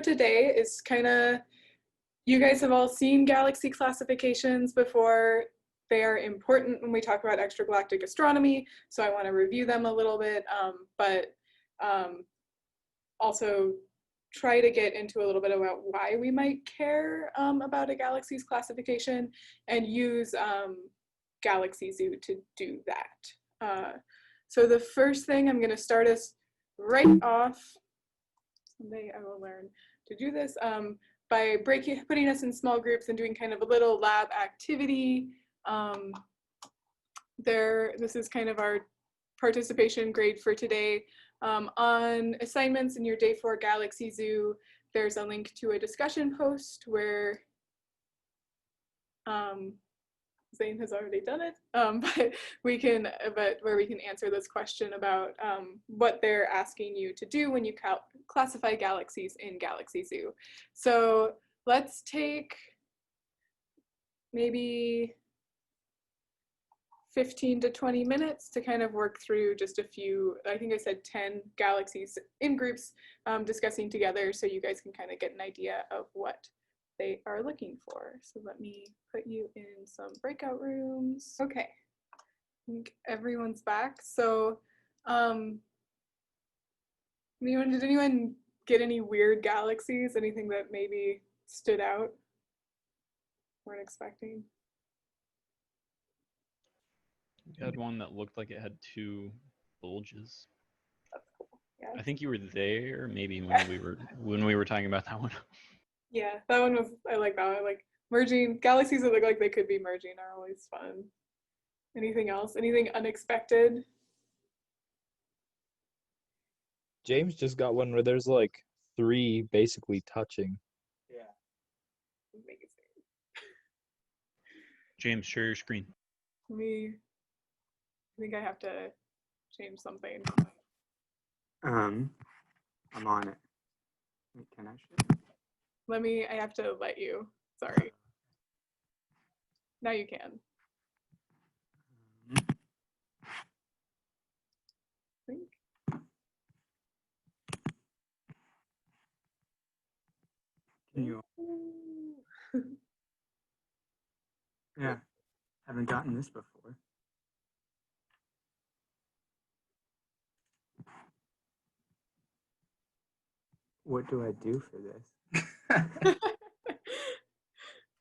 today is kind of, you guys have all seen galaxy classifications before. They are important when we talk about extragalactic astronomy, so I want to review them a little bit, but also try to get into a little bit about why we might care about a galaxy's classification, and use Galaxy Zoo to do that. So the first thing I'm going to start us right off, someday I will learn to do this, by putting us in small groups and doing kind of a little lab activity. This is kind of our participation grade for today. On assignments in your Day 4 Galaxy Zoo, there's a link to a discussion post where Zane has already done it, but where we can answer this question about what they're asking you to do when you classify galaxies in Galaxy Zoo. So let's take maybe 15 to 20 minutes to kind of work through just a few, I think I said 10 galaxies in groups discussing together, so you guys can kind of get an idea of what they are looking for. So let me put you in some breakout rooms. Okay, I think everyone's back. So did anyone get any weird galaxies? Anything that maybe stood out? Weren't expecting? We had one that looked like it had two bulges. That's cool. Yeah. I think you were there maybe when we were talking about that one. Yeah, that one was, I like that one. Like merging galaxies that look like they could be merging are always fun. Anything else? Anything unexpected? James just got one where there's like 3 basically touching. Yeah. Amazing. James, share your screen. I think I have to change something. I'm on it. Can I share? I have to let you. Sorry. Now you can. I think. Can you? Yeah, haven't gotten this before. What do I do for this?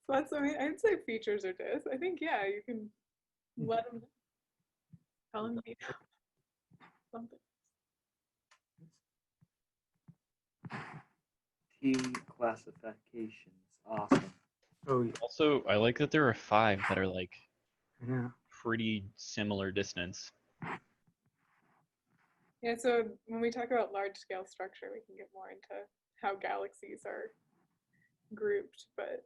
That's, I mean, I'd say features or dis. I think, yeah, you can let them tell them something. Team classifications, awesome. Oh, yeah. Also, I like that there are 5 that are like Yeah. pretty similar distance. Yeah, so when we talk about large scale structure, we can get more into how galaxies are grouped, but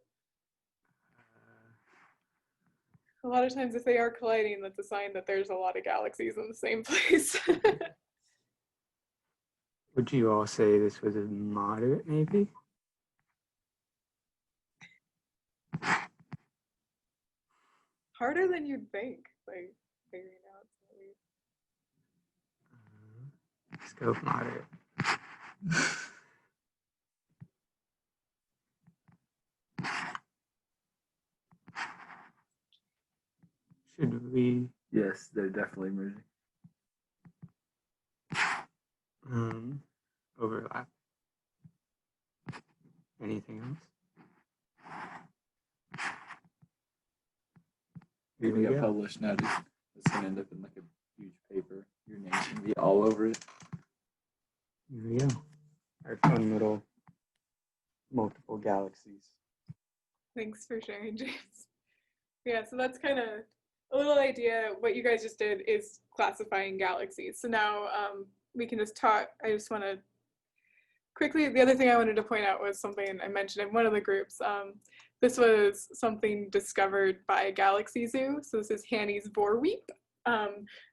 a lot of times if they are colliding, that's a sign that there's a lot of galaxies in the same place. Would you all say this was a moderate, maybe? Harder than you'd think, like figuring out. Let's go with moderate. Should we? Yes, they're definitely merging. Overlap. Anything else? You're gonna get published now, dude. It's gonna end up in like a huge paper. Your name's gonna be all over it. Here we go. Our fun little multiple galaxies. Thanks for sharing, James. Yeah, so that's kind of a little idea. What you guys just did is classifying galaxies. So now we can just talk. I just want to quickly, the other thing I wanted to point out was something I mentioned in one of the groups. This was something discovered by Galaxy Zoo. So this is Hanny's voorweep.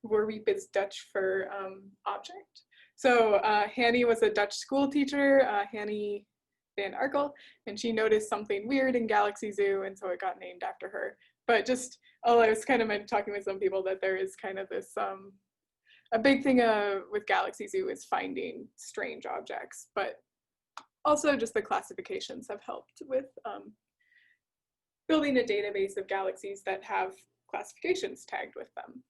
Voorweep is Dutch for object. So Hanny was a Dutch school teacher, Hanny Van Arkel, and she noticed something weird in Galaxy Zoo, and so it got named after her. But just, I was kind of talking with some people that there is kind of this, a big thing with Galaxy Zoo is finding strange objects, but also just the classifications have helped with building a database of galaxies that have classifications tagged with them.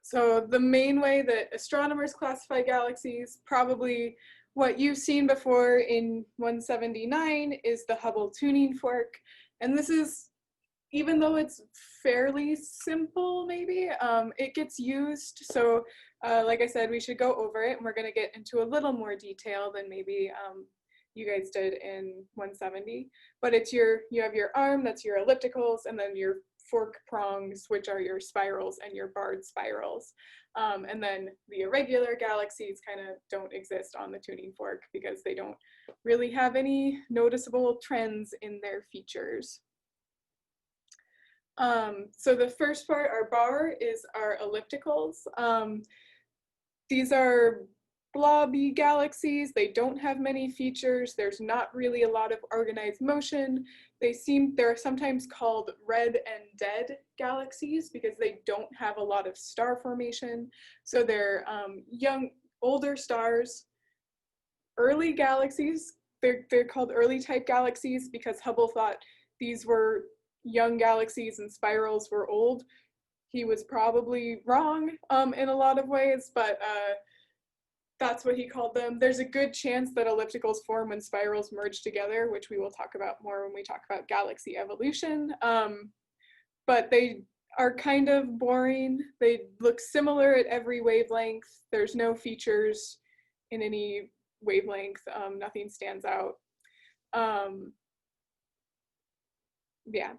So the main way that astronomers classify galaxies, probably what you've seen before in 179, is the Hubble tuning fork. And this is, even though it's fairly simple, maybe, it gets used. So like I said, we should go over it, and we're gonna get into a little more detail than maybe you guys did in 170. But it's you have your arm, that's your ellipticals, and then your fork prongs, which are your spirals and your barred spirals. And then the irregular galaxies kind of don't exist on the tuning fork because they don't really have any noticeable trends in their features. So the first part, our bar, is our ellipticals. These are blobby galaxies. They don't have many features. There's not really a lot of organized motion. They're sometimes called red and dead galaxies because they don't have a lot of star formation. So they're older stars, early galaxies. They're called early type galaxies because Hubble thought these were young galaxies and spirals were old. He was probably wrong in a lot of ways, but that's what he called them. There's a good chance that ellipticals form when spirals merge together, which we will talk about more when we talk about galaxy evolution. But they are kind of boring. They look similar at every wavelength. There's no features in any wavelength. Nothing stands out. Yeah.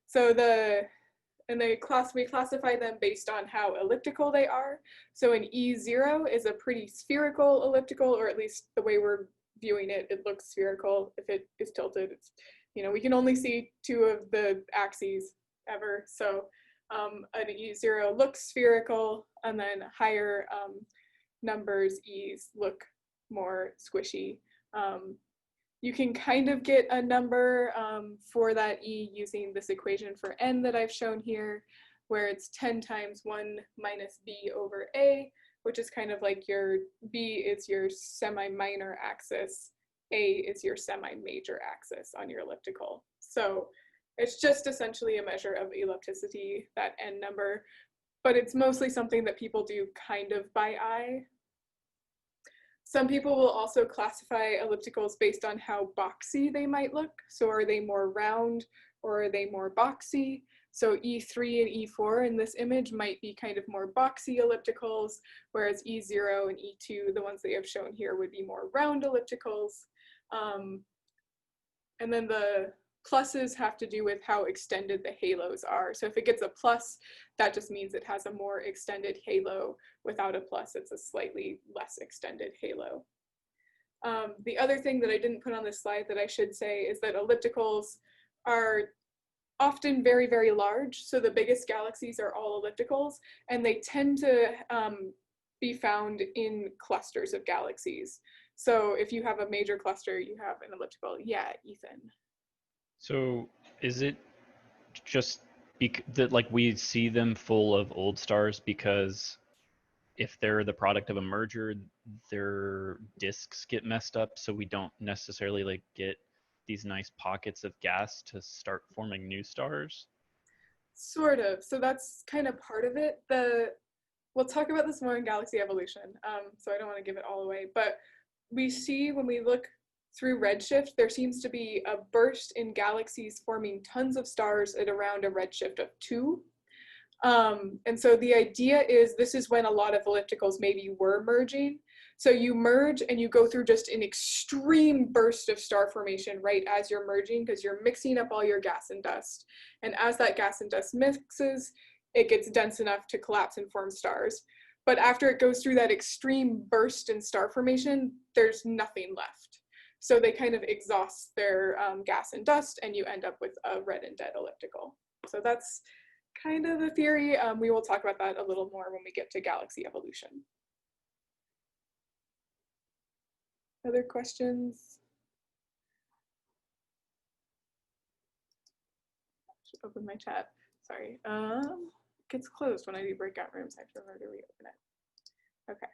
So we classify them based on how elliptical they are. So an E0 is a pretty spherical elliptical, or at least the way we're viewing it, it looks spherical. If it is tilted, it's, we can only see two of the axes ever. So an E0 looks spherical, and then higher numbers, E's, look more squishy. You can kind of get a number for that E using this equation for n that I've shown here, where it's 10 times 1 minus b over a, which is kind of like your b is your semi-minor axis, a is your semi-major axis on your elliptical. So it's just essentially a measure of ellipticity, that n number, but it's mostly something that people do kind of by eye. Some people will also classify ellipticals based on how boxy they might look. So are they more round or are they more boxy? So E3 and E4 in this image might be kind of more boxy ellipticals, whereas E0 and E2, the ones they have shown here, would be more round ellipticals. And then the pluses have to do with how extended the halos are. So if it gets a plus, that just means it has a more extended halo. Without a plus, it's a slightly less extended halo. The other thing that I didn't put on this slide that I should say is that ellipticals are often very, very large. So the biggest galaxies are all ellipticals, and they tend to be found in clusters of galaxies. So if you have a major cluster, you have an elliptical. Yeah, Ethan. So is it just that like we see them full of old stars because if they're the product of a merger, their disks get messed up, so we don't necessarily like get these nice pockets of gas to start forming new stars? Sort of. So that's kind of part of it. We'll talk about this more in galaxy evolution, so I don't want to give it all away, but we see when we look through redshift, there seems to be a burst in galaxies forming tons of stars at around a redshift of 2. And so the idea is this is when a lot of ellipticals maybe were merging. So you merge and you go through just an extreme burst of star formation right as you're merging, because you're mixing up all your gas and dust. And as that gas and dust mixes, it gets dense enough to collapse and form stars. But after it goes through that extreme burst in star formation, there's nothing left. So they kind of exhaust their gas and dust, and you end up with a red and dead elliptical. So that's kind of the theory. We will talk about that a little more when we get to galaxy evolution. Other questions? I should open my chat. Sorry. It gets closed when I do breakout rooms. I have to remember to reopen it. Okay.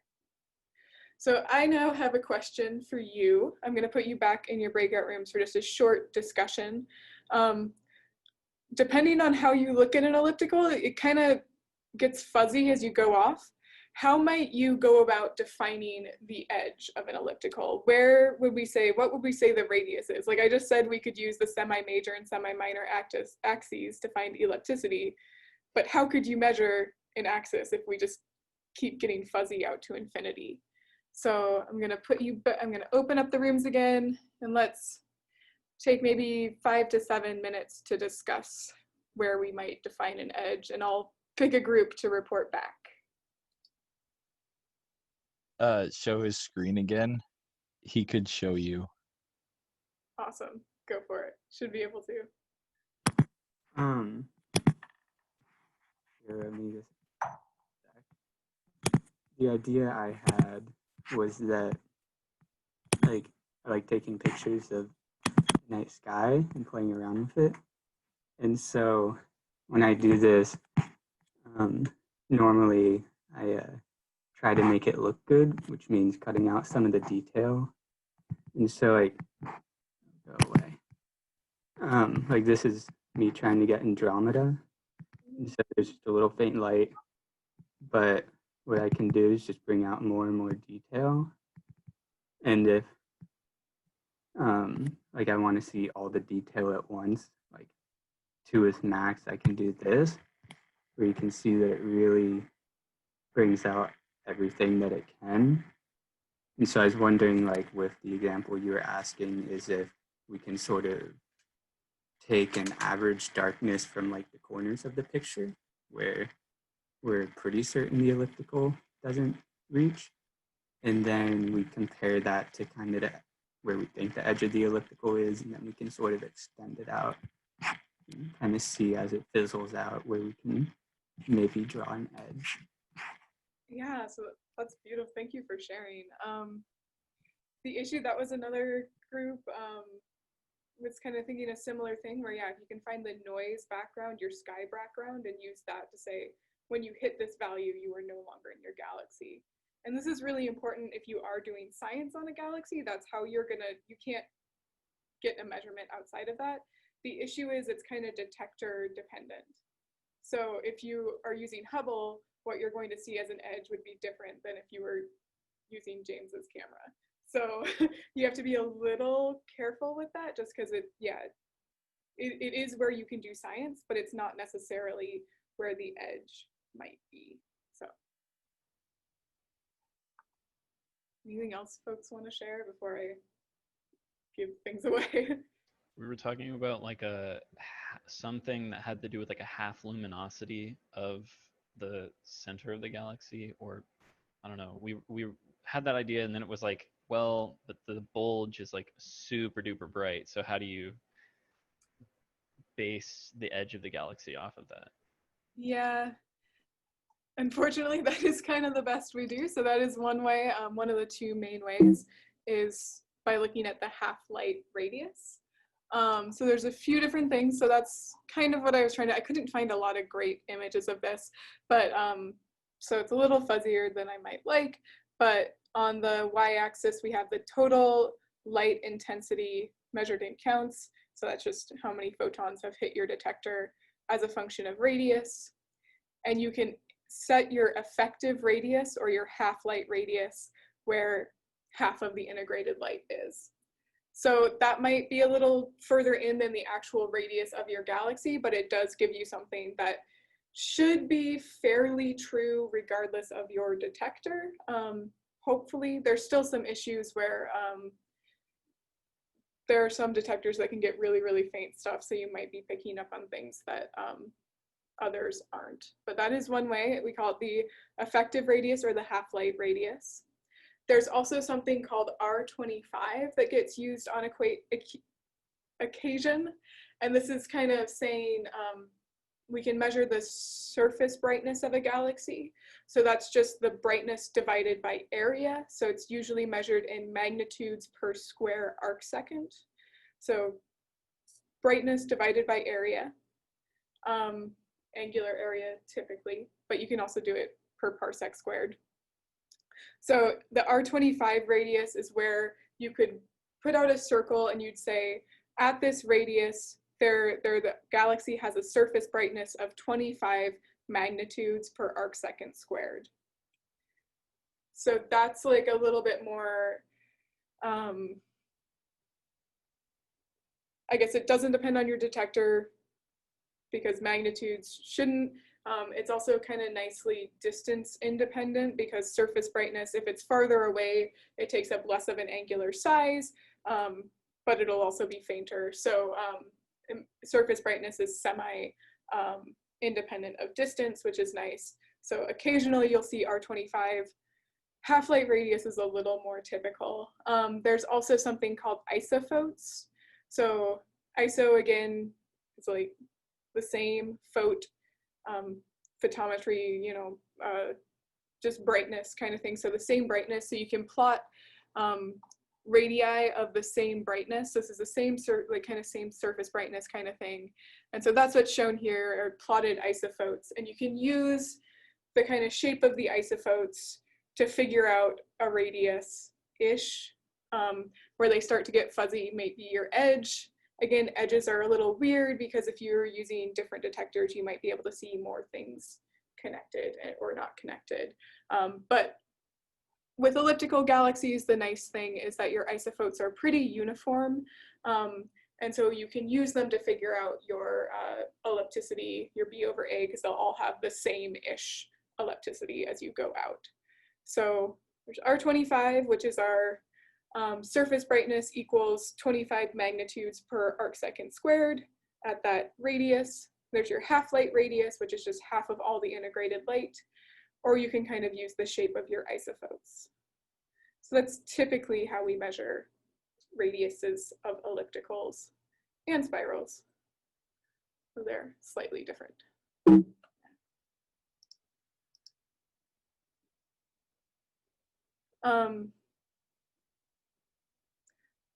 So I now have a question for you. I'm going to put you back in your breakout rooms for just a short discussion. Depending on how you look at an elliptical, it kind of gets fuzzy as you go off. How might you go about defining the edge of an elliptical? Where would we say, what would we say the radius is? Like I just said, we could use the semi-major and semi-minor axes to find ellipticity, but how could you measure an axis if we just keep getting fuzzy out to infinity? So I'm gonna open up the rooms again, and let's take maybe 5 to 7 minutes to discuss where we might define an edge, and I'll pick a group to report back. Show his screen again. He could show you. Awesome, go for it. Should be able to. Here, let me just. The idea I had was that, like, I like taking pictures of the night sky and playing around with it. And so when I do this, normally I try to make it look good, which means cutting out some of the detail. And so, like, go away. Like this is me trying to get Andromeda. And so there's just a little faint light, but what I can do is just bring out more and more detail. And if like I want to see all the detail at once, like 2 is max, I can do this, where you can see that it really brings out everything that it can. And so I was wondering, like with the example you were asking, is if we can sort of take an average darkness from like the corners of the picture where we're pretty certain the elliptical doesn't reach, and then we compare that to kind of where we think the edge of the elliptical is, and then we can sort of extend it out and kind of see as it fizzles out where we can maybe draw an edge. Yeah, so that's beautiful. Thank you for sharing. The issue, that was another group, was kind of thinking a similar thing where, yeah, if you can find the noise background, your sky background, and use that to say, when you hit this value, you are no longer in your galaxy. And this is really important if you are doing science on a galaxy. That's how you can't get a measurement outside of that. The issue is it's kind of detector dependent. So if you are using Hubble, what you're going to see as an edge would be different than if you were using James's camera. So you have to be a little careful with that, just because it is where you can do science, but it's not necessarily where the edge might be. So anything else folks want to share before I give things away? We were talking about like something that had to do with like a half luminosity of the center of the galaxy, or I don't know. We had that idea, and then it was like, well, but the bulge is like super duper bright. So how do you base the edge of the galaxy off of that? Yeah, unfortunately, that is kind of the best we do. So that is one way. One of the 2 main ways is by looking at the half-light radius. So there's a few different things. So that's kind of what I was trying to, I couldn't find a lot of great images of this, but so it's a little fuzzier than I might like, but on the y-axis, we have the total light intensity measured in counts. So that's just how many photons have hit your detector as a function of radius. And you can set your effective radius or your half-light radius where half of the integrated light is. So that might be a little further in than the actual radius of your galaxy, but it does give you something that should be fairly true regardless of your detector. Hopefully, there's still some issues where there are some detectors that can get really, really faint stuff, so you might be picking up on things that others aren't. But that is one way. We call it the effective radius or the half-light radius. There's also something called R25 that gets used on occasion, and this is kind of saying we can measure the surface brightness of a galaxy. So that's just the brightness divided by area. So it's usually measured in magnitudes per square arc second. So brightness divided by area, angular area typically, but you can also do it per parsec squared. So the R25 radius is where you could put out a circle and you'd say, at this radius, the galaxy has a surface brightness of 25 magnitudes per arc second squared. So that's like a little bit more, I guess it doesn't depend on your detector because magnitudes shouldn't. It's also kind of nicely distance independent because surface brightness, if it's farther away, it takes up less of an angular size, but it'll also be fainter. So surface brightness is semi-independent of distance, which is nice. So occasionally you'll see R25. Half-light radius is a little more typical. There's also something called isophotes. So ISO, again, is like the same phot, photometry, you know, just brightness kind of thing. So the same brightness, so you can plot radii of the same brightness. This is the same kind of same surface brightness kind of thing. And so that's what's shown here, are plotted isophotes. And you can use the kind of shape of the isophotes to figure out a radius-ish. Where they start to get fuzzy, maybe your edge. Again, edges are a little weird because if you're using different detectors, you might be able to see more things connected or not connected. But with elliptical galaxies, the nice thing is that your isophotes are pretty uniform. And so you can use them to figure out your ellipticity, your B over A, because they'll all have the same-ish ellipticity as you go out. So there's R25, which is our surface brightness equals 25 magnitudes per arc second squared at that radius. There's your half-light radius, which is just half of all the integrated light, or you can kind of use the shape of your isophotes. So that's typically how we measure radiuses of ellipticals and spirals. So they're slightly different.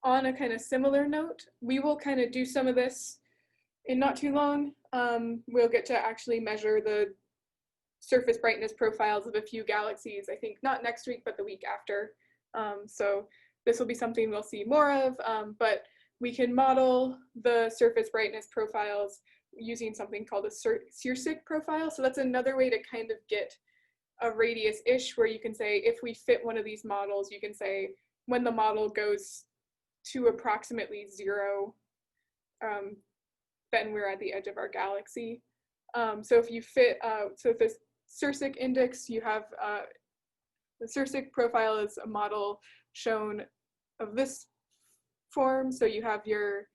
On a kind of similar note, we will kind of do some of this in not too long. We'll get to actually measure the surface brightness profiles of a few galaxies, I think not next week, but the week after. So this will be something we'll see more of, but we can model the surface brightness profiles using something called a Searsic profile. So that's another way to kind of get a radius-ish where you can say, if we fit one of these models, you can say when the model goes to approximately 0, then we're at the edge of our galaxy. So if you fit, so if this Searsic index, you have, the Searsic profile is a model shown of this form. So you have your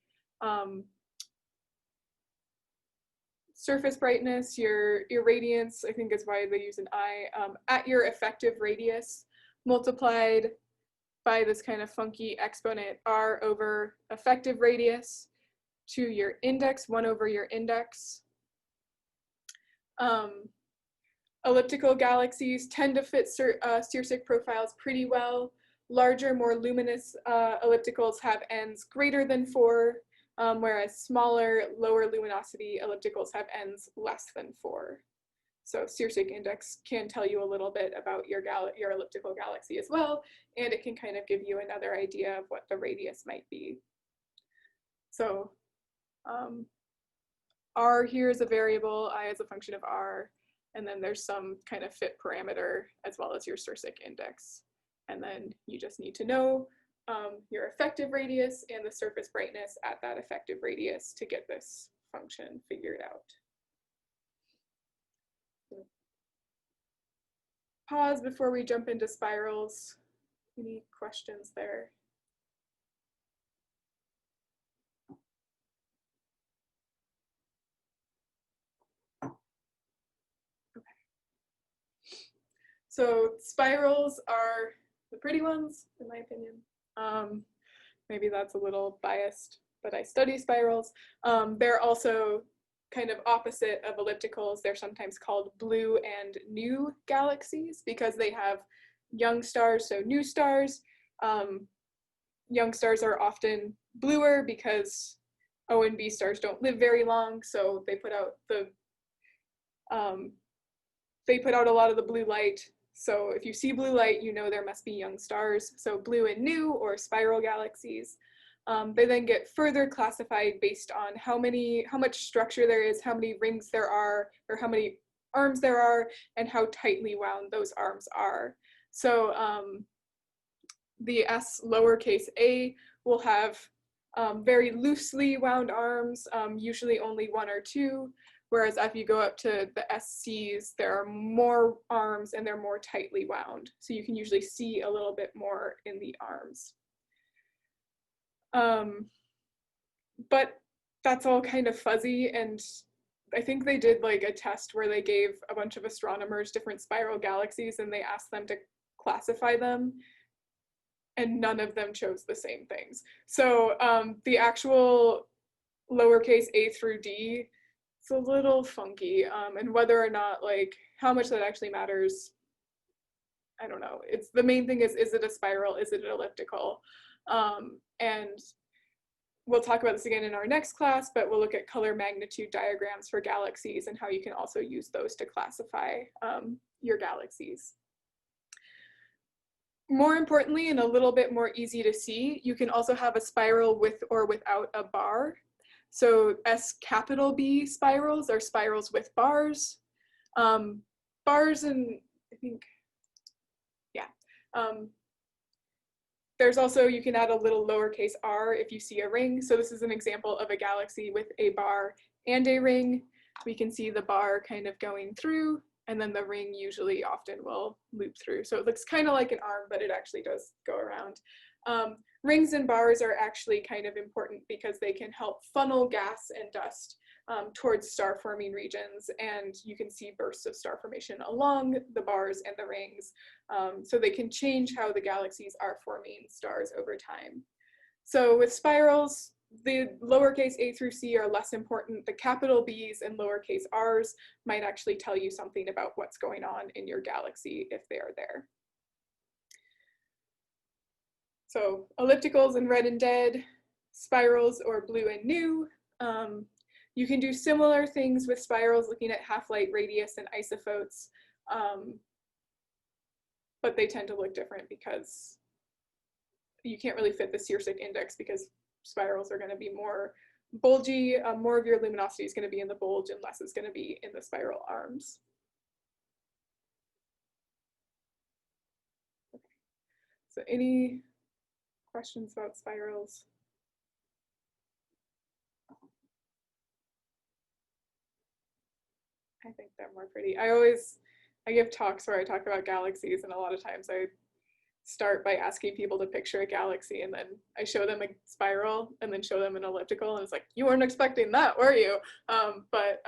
surface brightness, your irradiance, I think is why they use an I, at your effective radius multiplied by this kind of funky exponent r over effective radius to your index, 1 over your index. Elliptical galaxies tend to fit Searsic profiles pretty well. Larger, more luminous ellipticals have ends greater than 4, whereas smaller, lower luminosity ellipticals have ends less than 4. So Searsic index can tell you a little bit about your elliptical galaxy as well, and it can kind of give you another idea of what the radius might be. So r here is a variable, I is a function of r, and then there's some kind of fit parameter as well as your Searsic index. And then you just need to know your effective radius and the surface brightness at that effective radius to get this function figured out. Pause before we jump into spirals. Any questions there? Okay. So spirals are the pretty ones, in my opinion. Maybe that's a little biased, but I study spirals. They're also kind of opposite of ellipticals. They're sometimes called blue and new galaxies because they have young stars, so new stars. Young stars are often bluer because O and B stars don't live very long, so they put out a lot of the blue light. So if you see blue light, you know there must be young stars. So blue and new, or spiral galaxies. They then get further classified based on how much structure there is, how many rings there are, or how many arms there are, and how tightly wound those arms are. So the S lowercase a will have very loosely wound arms, usually only one or two, whereas if you go up to the SCs, there are more arms and they're more tightly wound. So you can usually see a little bit more in the arms. But that's all kind of fuzzy, and I think they did like a test where they gave a bunch of astronomers different spiral galaxies and they asked them to classify them, and none of them chose the same things. So the actual lowercase a through D, it's a little funky, and whether or not, like, how much that actually matters, I don't know. It's the main thing is it a spiral, is it an elliptical? And we'll talk about this again in our next class, but we'll look at color magnitude diagrams for galaxies and how you can also use those to classify your galaxies. More importantly, and a little bit more easy to see, you can also have a spiral with or without a bar. So SB spirals are spirals with bars. Bars and I think, yeah. There's also, you can add a little lowercase r if you see a ring. So this is an example of a galaxy with a bar and a ring. We can see the bar kind of going through, and then the ring usually often will loop through. So it looks kind of like an arm, but it actually does go around. Rings and bars are actually kind of important because they can help funnel gas and dust towards star forming regions, and you can see bursts of star formation along the bars and the rings. So they can change how the galaxies are forming stars over time. So with spirals, the lowercase a through c are less important. The capital B's and lowercase r's might actually tell you something about what's going on in your galaxy if they are there. So ellipticals in red and dead, spirals or blue and new. You can do similar things with spirals, looking at half-light radius and isophotes, but they tend to look different because you can't really fit the Searsic index because spirals are going to be more bulgy. More of your luminosity is going to be in the bulge and less is going to be in the spiral arms. Okay. So any questions about spirals? I think they're more pretty. I give talks where I talk about galaxies, and a lot of times I start by asking people to picture a galaxy, and then I show them a spiral and then show them an elliptical, and it's like, you weren't expecting that, were you? But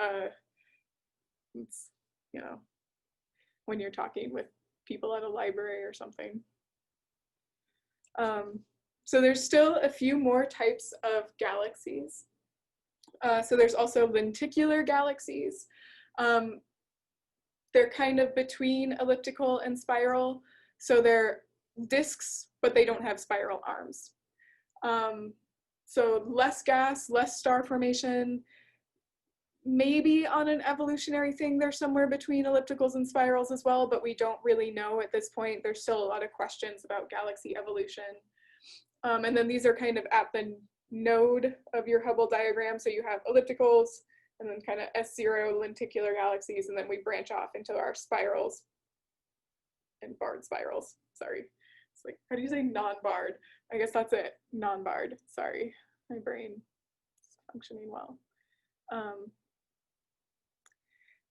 it's, you know, when you're talking with people at a library or something. So there's still a few more types of galaxies. So there's also lenticular galaxies. They're kind of between elliptical and spiral. So they're disks, but they don't have spiral arms. So less gas, less star formation. Maybe on an evolutionary thing, they're somewhere between ellipticals and spirals as well, but we don't really know at this point. There's still a lot of questions about galaxy evolution. And then these are kind of at the node of your Hubble diagram. So you have ellipticals, and then kind of S0 lenticular galaxies, and then we branch off into our spirals and barred spirals. Sorry. It's like, how do you say non-barred? I guess that's it, non-barred. Sorry, my brain is functioning well.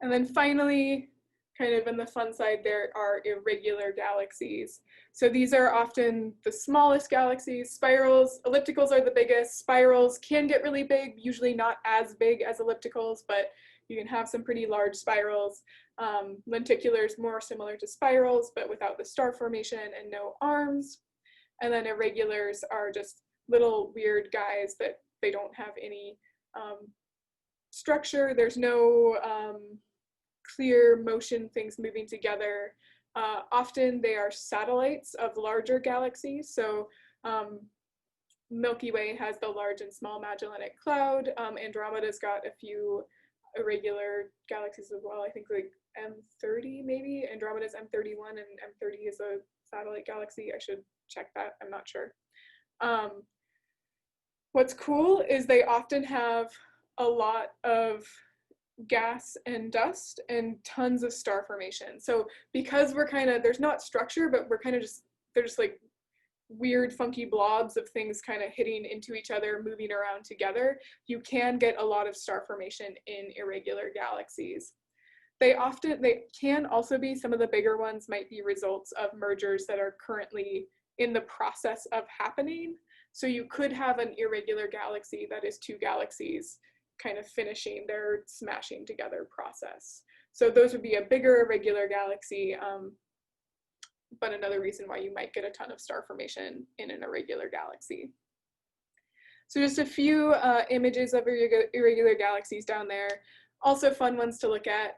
And then finally, kind of in the fun side, there are irregular galaxies. So these are often the smallest galaxies. Spirals, ellipticals are the biggest. Spirals can get really big, usually not as big as ellipticals, but you can have some pretty large spirals. Lenticulars more similar to spirals, but without the star formation and no arms. And then irregulars are just little weird guys that they don't have any structure. There's no clear motion, things moving together. Often they are satellites of larger galaxies. So Milky Way has the Large and Small Magellanic Cloud. Andromeda's got a few irregular galaxies as well. I think like M30 maybe. Andromeda is M31 and M30 is a satellite galaxy. I should check that, I'm not sure. What's cool is they often have a lot of gas and dust and tons of star formation. So because we're kind of, there's not structure, but we're kind of just, they're just like weird funky blobs of things kind of hitting into each other, moving around together, you can get a lot of star formation in irregular galaxies. They can also be, some of the bigger ones might be results of mergers that are currently in the process of happening. So you could have an irregular galaxy that is two galaxies kind of finishing their smashing together process. So those would be a bigger irregular galaxy, but another reason why you might get a ton of star formation in an irregular galaxy. So just a few images of irregular galaxies down there. Also fun ones to look at.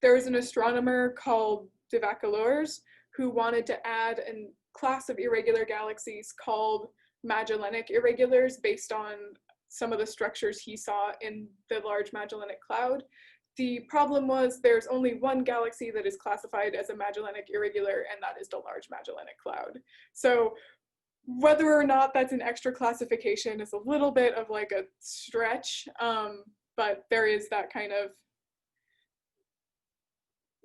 There was an astronomer called de Vaucouleurs who wanted to add a class of irregular galaxies called Magellanic irregulars based on some of the structures he saw in the Large Magellanic Cloud. The problem was there's only one galaxy that is classified as a Magellanic irregular, and that is the Large Magellanic Cloud. So whether or not that's an extra classification is a little bit of like a stretch, but there is that kind of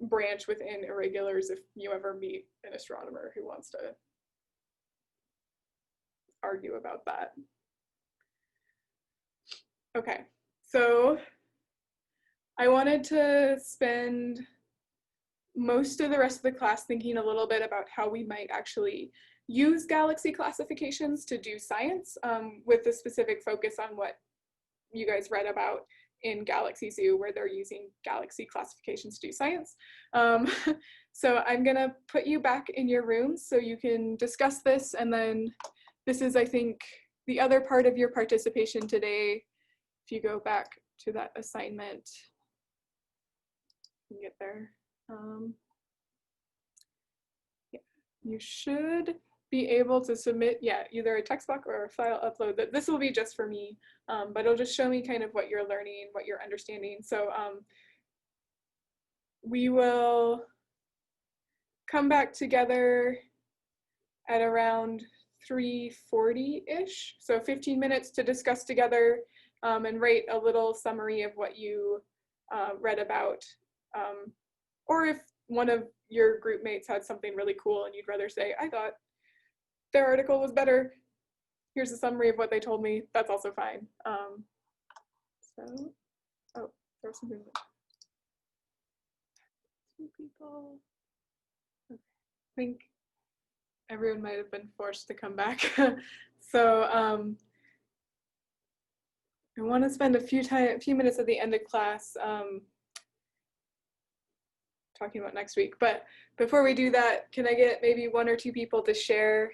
branch within irregulars if you ever meet an astronomer who wants to argue about that. Okay, so I wanted to spend most of the rest of the class thinking a little bit about how we might actually use galaxy classifications to do science, with a specific focus on what you guys read about in Galaxy Zoo, where they're using galaxy classifications to do science. So I'm gonna put you back in your rooms so you can discuss this, and then this is, I think, the other part of your participation today. If you go back to that assignment, you can get there. Yeah, you should be able to submit, either a text block or a file upload. This will be just for me, but it'll just show me kind of what you're learning, what you're understanding. So we will come back together at around 3:40-ish, so 15 minutes to discuss together and write a little summary of what you read about. Or if one of your group mates had something really cool and you'd rather say, I thought their article was better, here's a summary of what they told me, that's also fine. So, oh, there was something. Two people. Okay. I think everyone might have been forced to come back. So I want to spend a few minutes at the end of class talking about next week. But before we do that, can I get maybe one or two people to share?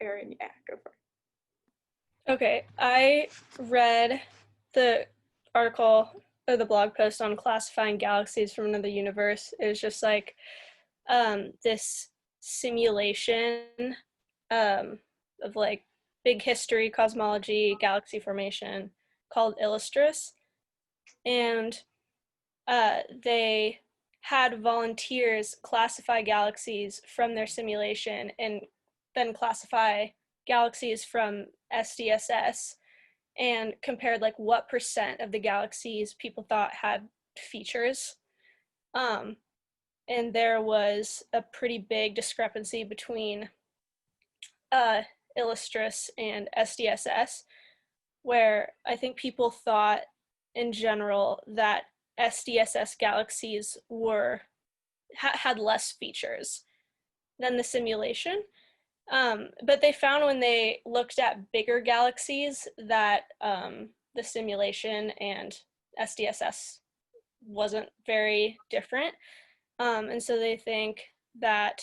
Erin, yeah, go for it. Okay, I read the article or the blog post on classifying galaxies from another universe. It was just like this simulation of like big history, cosmology, galaxy formation called Illustris. And they had volunteers classify galaxies from their simulation and then classify galaxies from SDSS and compared like what % of the galaxies people thought had features. And there was a pretty big discrepancy between Illustris and SDSS, where I think people thought in general that SDSS galaxies had less features than the simulation. But they found when they looked at bigger galaxies that the simulation and SDSS wasn't very different. And so they think that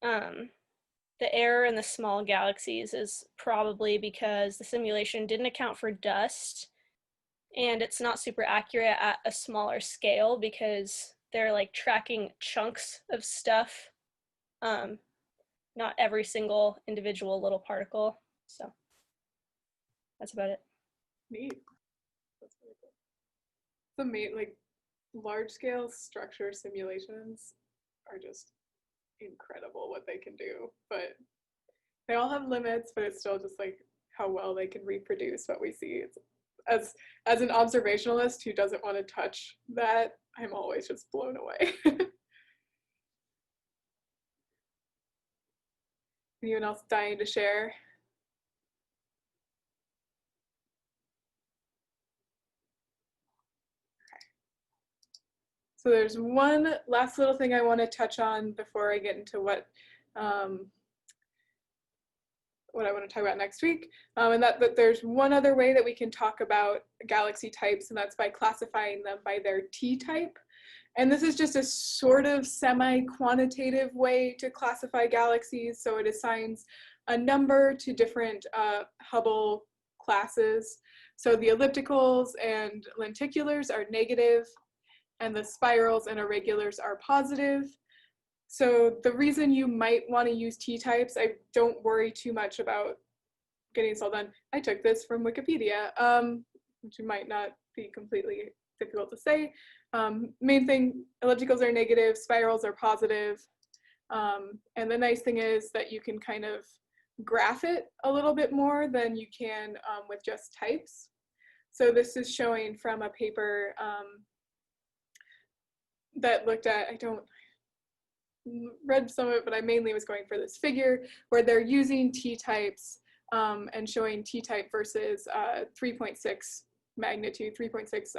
the error in the small galaxies is probably because the simulation didn't account for dust, and it's not super accurate at a smaller scale because they're like tracking chunks of stuff, not every single individual little particle. So that's about it. Neat. the main, like, large scale structure simulations are just incredible what they can do, but they all have limits, but it's still just like how well they can reproduce what we see. It's, as an observationalist who doesn't want to touch that, I'm always just blown away. Anyone else dying to share? So there's one last little thing I want to touch on before I get into what I want to talk about next week, and that there's one other way that we can talk about galaxy types, and that's by classifying them by their T-type. And this is just a sort of semi-quantitative way to classify galaxies. So it assigns a number to different Hubble classes. So the ellipticals and lenticulars are negative, and the spirals and irregulars are positive. So the reason you might want to use T-types, I don't worry too much about getting this all done. I took this from Wikipedia, which might not be completely difficult to say. Main thing, ellipticals are negative, spirals are positive. And the nice thing is that you can kind of graph it a little bit more than you can with just types. So this is showing from a paper that looked at, I don't read some of it, but I mainly was going for this figure where they're using T-types and showing T-type versus 3.6 magnitude, 3.6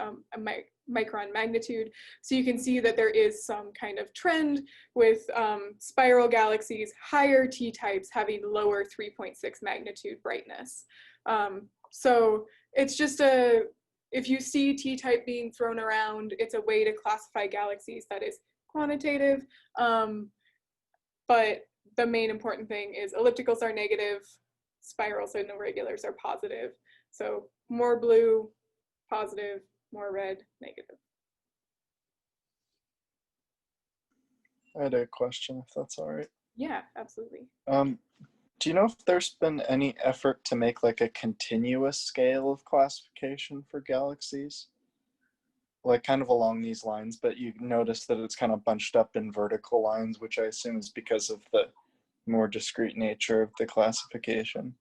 micron magnitude. So you can see that there is some kind of trend with spiral galaxies, higher T-types having lower 3.6 magnitude brightness. So it's just if you see T-type being thrown around, it's a way to classify galaxies that is quantitative, but the main important thing is ellipticals are negative, spirals and irregulars are positive. So more blue, positive, more red, negative. I had a question, if that's all right. Yeah, absolutely. Do you know if there's been any effort to make like a continuous scale of classification for galaxies? Like kind of along these lines, but you notice that it's kind of bunched up in vertical lines, which I assume is because of the more discrete nature of the classification.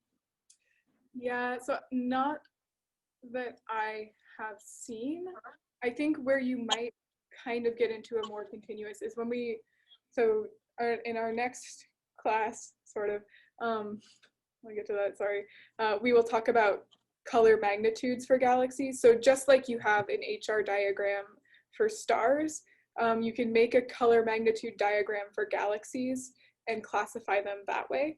Yeah, so not that I have seen. I think where you might kind of get into a more continuous is when in our next class, sort of, I'll get to that, sorry, we will talk about color magnitudes for galaxies. So just like you have an HR diagram for stars, you can make a color magnitude diagram for galaxies and classify them that way.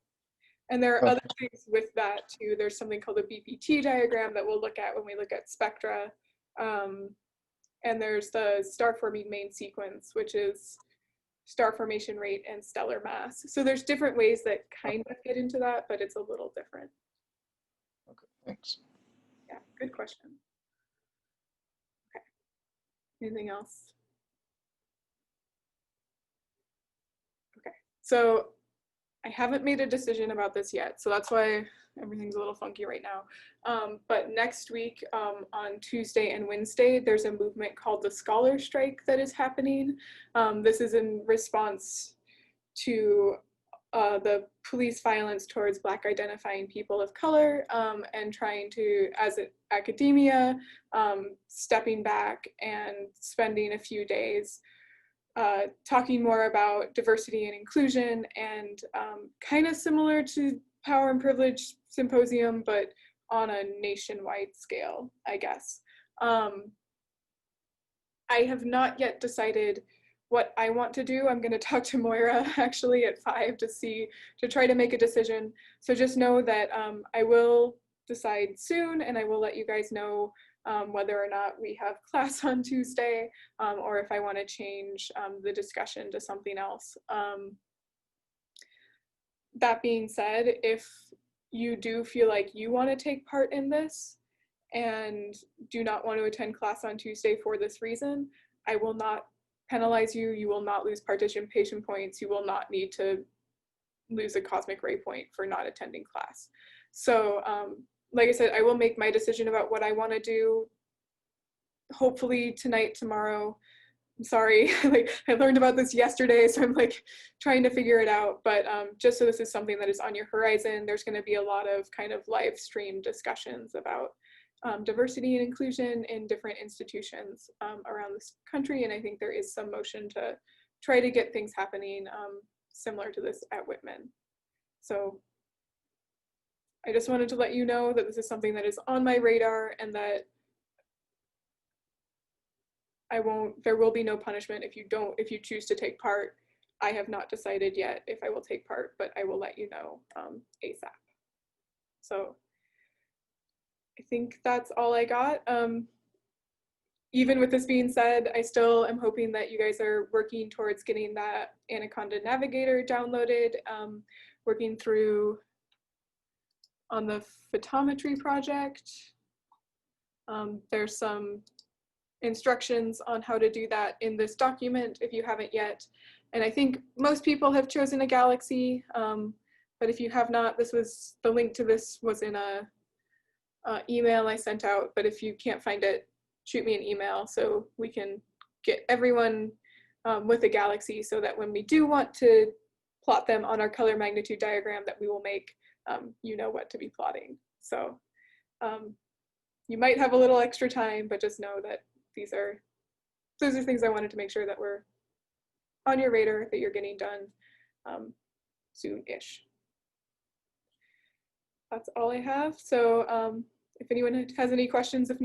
And there are other things with that too. There's something called a BPT diagram that we'll look at when we look at spectra. And there's the star forming main sequence, which is star formation rate and stellar mass. So there's different ways that kind of get into that, but it's a little different. Okay, thanks. Yeah, good question. Okay. Anything else? Okay, so I haven't made a decision about this yet, so that's why everything's a little funky right now. But next week, on Tuesday and Wednesday, there's a movement called the Scholar Strike that is happening. This is in response to the police violence towards Black identifying people of color, and trying to, as academia, stepping back and spending a few days talking more about diversity and inclusion, and kind of similar to Power and Privilege Symposium, but on a nationwide scale, I guess. I have not yet decided what I want to do. I'm going to talk to Moira actually at 5 to try to make a decision. So just know that I will decide soon, and I will let you guys know whether or not we have class on Tuesday, or if I want to change the discussion to something else. That being said, if you do feel like you want to take part in this and do not want to attend class on Tuesday for this reason, I will not penalize you. You will not lose participation points. You will not need to lose a cosmic ray point for not attending class. So like I said, I will make my decision about what I want to do hopefully tonight, tomorrow. I'm sorry, like I learned about this yesterday, so I'm like trying to figure it out. But just so this is something that is on your horizon, there's going to be a lot of kind of live stream discussions about diversity and inclusion in different institutions around this country. And I think there is some motion to try to get things happening similar to this at Whitman. So I just wanted to let you know that this is something that is on my radar, and that there will be no punishment if you choose to take part. I have not decided yet if I will take part, but I will let you know ASAP. So I think that's all I got. Even with this being said, I still am hoping that you guys are working towards getting that Anaconda Navigator downloaded, working through on the photometry project. There's some instructions on how to do that in this document if you haven't yet. And I think most people have chosen a galaxy, but if you have not, the link to this was in a email I sent out, but if you can't find it, shoot me an email so we can get everyone with a galaxy, so that when we do want to plot them on our color magnitude diagram that we will make, you know what to be plotting. So you might have a little extra time, but just know that those are things I wanted to make sure that were on your radar, that you're getting done soon-ish. That's all I have. So if anyone has any questions, if not,